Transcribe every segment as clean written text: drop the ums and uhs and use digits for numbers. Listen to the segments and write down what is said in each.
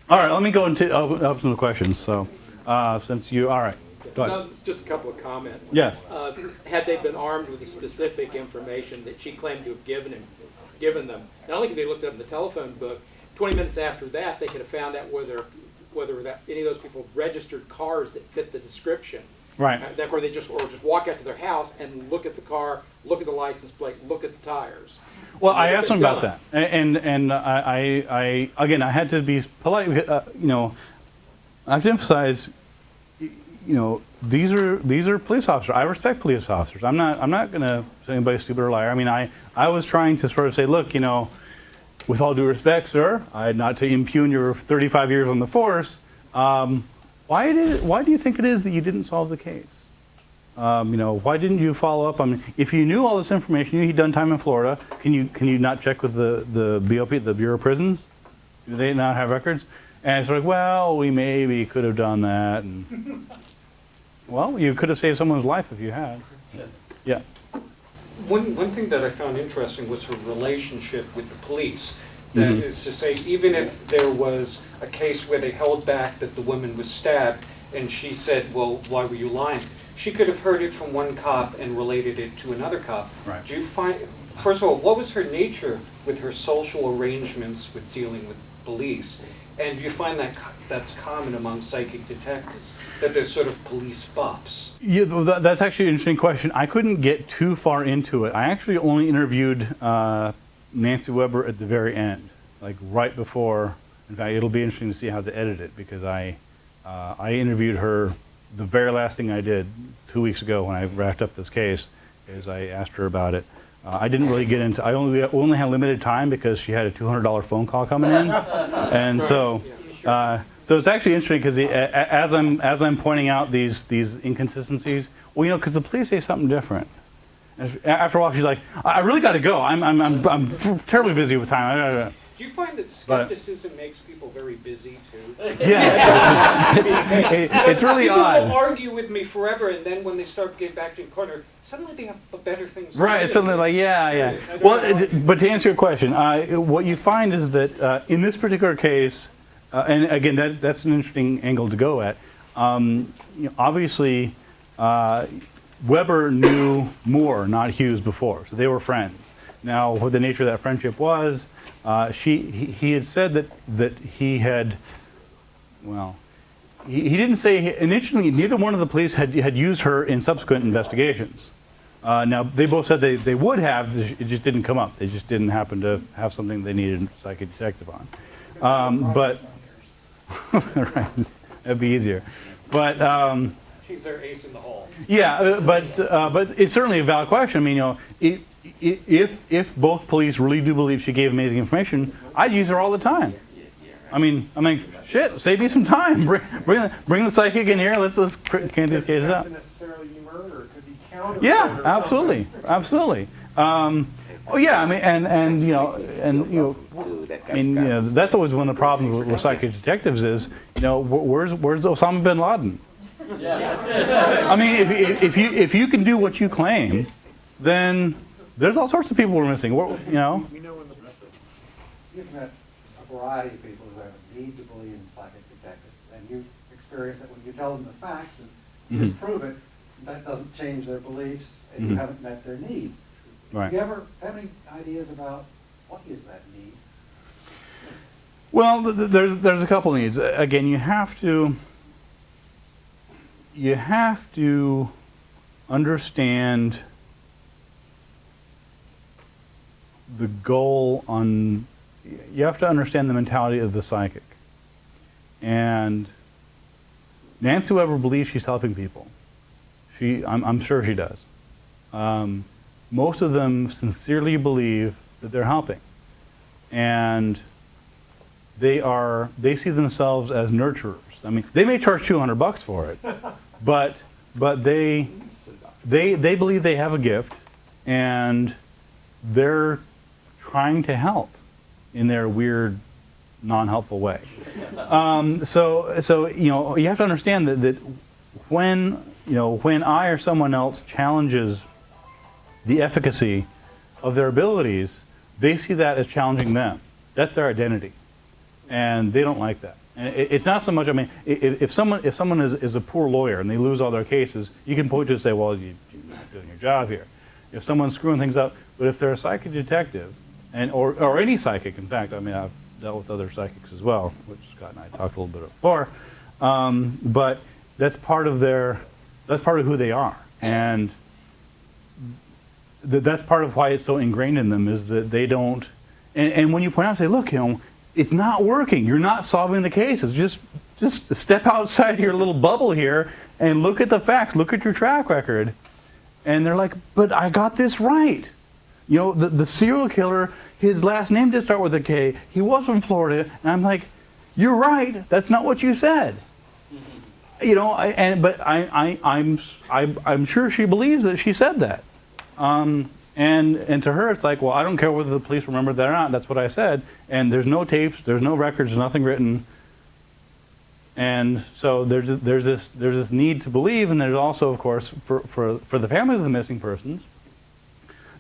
All right, let me go into open up some questions. So, since you, all right, go ahead. No, just a couple of comments. Yes. Had they been armed with the specific information that she claimed to have given them, not only could they look it up in the telephone book, 20 minutes after that, they could have found out whether any of those people registered cars that fit the description. Right. That where they just walk out to their house and look at the car, look at the license plate, look at the tires. Well, I asked them about that, and I again, I had to be polite. You know, I have to emphasize, you know, these are police officers. I respect police officers. I'm not going to say anybody's stupid or liar. I mean, I was trying to sort of say, look, you know, with all due respect, sir, not to impugn your 35 years on the force. Why do you think it is that you didn't solve the case? You know, why didn't you follow up? I mean, if you knew all this information, you knew he'd done time in Florida, can you not check with the BOP, the Bureau of Prisons? Do they not have records? And it's like, well, we maybe could have done that. And, well, you could have saved someone's life if you had. Yeah. One thing that I found interesting was her relationship with the police. That is to say, even if there was a case where they held back that the woman was stabbed, and she said, well, why were you lying? She could have heard it from one cop and related it to another cop. Right. Do you find, first of all, what was her nature with her social arrangements with dealing with police? And do you find that that's common among psychic detectives, that they're sort of police buffs? Yeah, that's actually an interesting question. I couldn't get too far into it. I actually only interviewed Nancy Weber at the very end, like right before. In fact, it'll be interesting to see how to edit it, because I interviewed her. The very last thing I did 2 weeks ago when I wrapped up this case is I asked her about it. I didn't really get into. I only had limited time because she had a $200 phone call coming in, and so it's actually interesting because as I'm pointing out these inconsistencies, well, you know, because the police say something different. After a while, she's like, "I really got to go. I'm terribly busy with time." Do you find that skepticism makes people very busy too? Yeah, it's really odd. People will argue with me forever, and then when they start getting back to the corner, suddenly they have better things to right, do. it's something like, yeah. Well, but to answer your question, what you find is that in this particular case, and again, that's an interesting angle to go at. You know, obviously, Weber knew Moore, not Hughes, before, so they were friends. Now, what the nature of that friendship was, he had said that he had, well, he didn't say, initially, neither one of the police had used her in subsequent investigations. Now, they both said they would have, it just didn't come up. They just didn't happen to have something they needed a psychic detective on. But, right, that'd be easier. But, She's their ace in the hole. yeah, but it's certainly a valid question. I mean, you know, if both police really do believe she gave amazing information, I'd use her all the time. I mean, shit, save me some time. Bring the psychic in here. Let's can these cases out. Necessarily be murder. It could be counter. Yeah, absolutely. Oh yeah, I mean, and you know, I mean, you know, that's always one of the problems with psychic detectives is, you know, where's Osama bin Laden? I mean, if you can do what you claim, then there's all sorts of people we're missing. You know. You've met a variety of people who have a need to believe in psychic detectives, and you experience that when you tell them the facts and disprove it, that doesn't change their beliefs, and you haven't met their needs. Right. Do you ever have any ideas about what is that need? Well, there's a couple needs. Again, you have to understand the goal on. You have to understand the mentality of the psychic. And Nancy Weber believes she's helping people. I'm sure she does. Most of them sincerely believe that they're helping, and they see themselves as nurturers. I mean, they may charge $200 for it, but they believe they have a gift, and they're trying to help in their weird, non-helpful way. So you know, you have to understand that when I or someone else challenges the efficacy of their abilities, they see that as challenging them. That's their identity, and they don't like that. And it's not so much, I mean, if someone is a poor lawyer and they lose all their cases, you can point to and say, well, you're not doing your job here. If someone's screwing things up, but if they're a psychic detective, or any psychic, in fact, I mean, I've dealt with other psychics as well, which Scott and I talked a little bit before, but that's part of who they are. And that's part of why it's so ingrained in them, is that they don't, and when you point out, say, look, it's not working. You're not solving the cases. Just step outside your little bubble here and look at the facts. Look at your track record. And they're like, but I got this right. The serial killer, his last name did start with a K. He was from Florida. And I'm like, you're right. That's not what you said. But I'm sure she believes that she said that. And to her, it's like, well, I don't care whether the police remember that or not. That's what I said. And there's no tapes, there's no records, there's nothing written. And so there's this need to believe, and there's also, of course, for the families of the missing persons,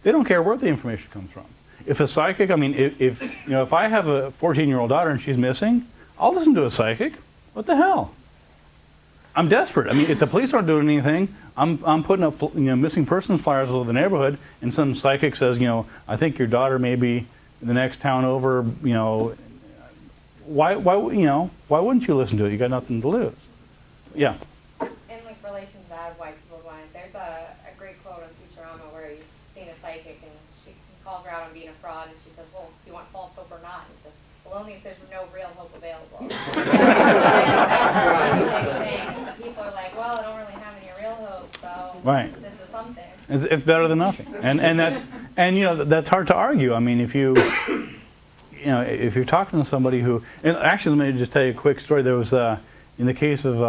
they don't care where the information comes from. If a psychic, I mean, if I have a 14-year-old daughter and she's missing, I'll listen to a psychic. What the hell? I'm desperate. I mean, if the police aren't doing anything, I'm putting up missing persons flyers all over the neighborhood, and some psychic says, I think your daughter may be in the next town over. Why wouldn't you listen to it? You got nothing to lose. Yeah. In like relation to that, why people want it, there's a great quote on Futurama where he's seen a psychic and she calls her out on being a fraud, and she says, "Well, do you want false hope or not?" And he says, "Well, only if there's no real hope available." That's the big thing. Is people are like, "Well, I don't really have any real hope, so Right. this is something." It's better than nothing, and that's hard to argue. I mean, if you're talking to somebody who, and actually, let me just tell you a quick story. There was in the case of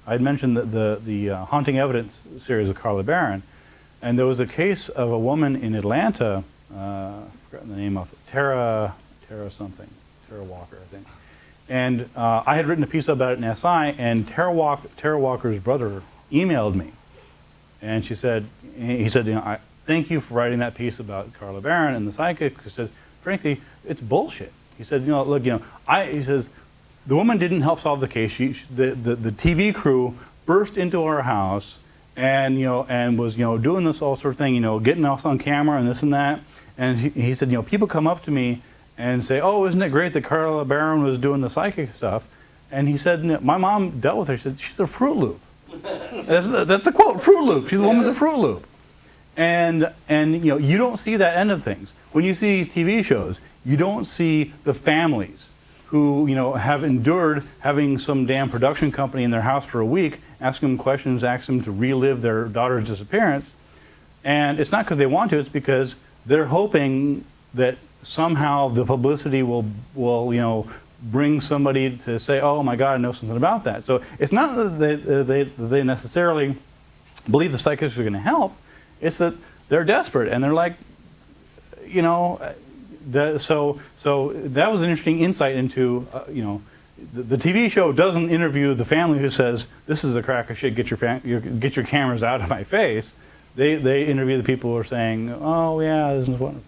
I'd mentioned the Haunting Evidence series of Carla Barron, and there was a case of a woman in Atlanta. I've forgotten the name of it. Tara Walker, I think. And I had written a piece about it in SI, and Tara Walker's brother emailed me, and he said, I thank you for writing that piece about Carla Barron and the psychic. He said, frankly, it's bullshit. He said, look, he says, the woman didn't help solve the case. The TV crew burst into our house and was doing this all sort of thing, getting us on camera and this and that. And he said, people come up to me and say, "Oh, isn't it great that Carla Barron was doing the psychic stuff?" And he said, my mom dealt with her. She said, "She's a Fruit Loop." That's a quote, Fruit Loop. She's a woman's a Fruit Loop. And you don't see that end of things. When you see these TV shows, you don't see the families who have endured having some damn production company in their house for a week, ask them questions, ask them to relive their daughter's disappearance. And it's not because they want to, it's because they're hoping that somehow the publicity will bring somebody to say, "Oh my God, I know something about that." So it's not that they necessarily believe the psychics are going to help. It's that they're desperate and they're like, so that was an interesting insight into, the TV show doesn't interview the family who says, "This is a crack of shit, get your cameras out of my face." They interview the people who are saying, "Oh yeah, this is wonderful."